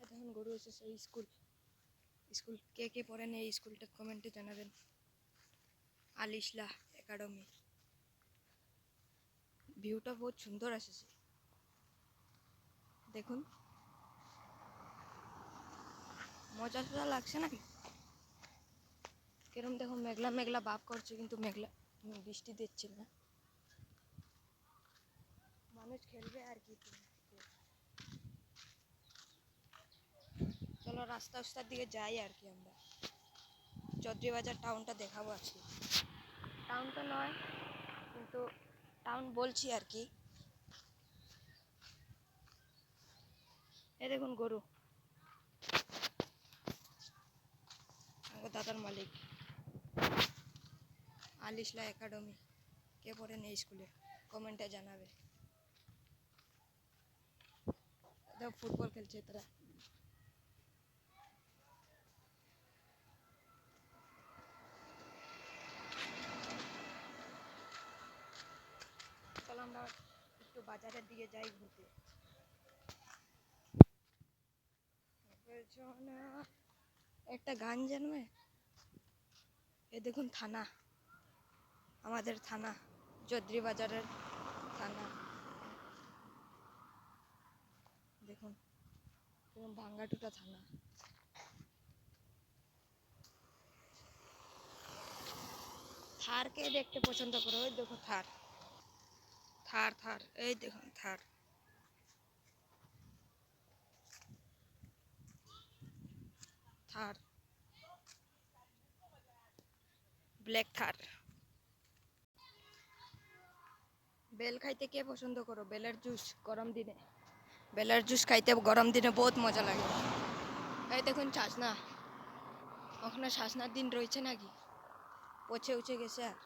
এখন গরু এসেছে স্কুল। স্কুল কে কে পড়েন এই স্কুলটা কমেন্টে জানাবেন। আল ইসলাহ একাডেমি। ভিউটা বহুত সুন্দর আসছে, দেখুন মজা টজা লাগছে নাকি? কিরম দেখুন মেঘলা মেঘলা ভাব করছে, কিন্তু মেঘলা বৃষ্টি দিচ্ছে না। মানুষ খেলবে আর কি। চলো রাস্তা উস্তার দিকে যাই আর কি। আমরা চৌধুরী বাজার টাউনটা দেখাবো আজকে। টাউন তো নয়, কিন্তু টাউন বলছি আর কি। এ দেখুন গরু, আমার দাদার মালিক। আল ইসলাহ একাডেমি। কে পড়েন এই স্কুলে কমেন্টে জানাবে। ফুটবল খেলছে তারা। চলো আমরা একটু বাজারের দিকে যাই ঘুরতে। একটা গান জানবে? এ দেখুন থানা, আমাদের থানা, চৌধুরী বাজারের থানা। দেখুন ভাঙ্গা টুটা থানা। থারকে দেখতে পছন্দ করো? ওই দেখো থার, থার থার, এই দেখুন থার। থার, ব্ল্যাক থার। বেল খাইতে কে পছন্দ করো? বেলের জুস গরম দিনে, বেলের জুস খাইতে গরম দিনে বহুত মজা লাগে। এই দেখুন ছাসনা, ওখানে ছাসনার দিন রয়েছে নাকি? পচে উঠে গেছে আর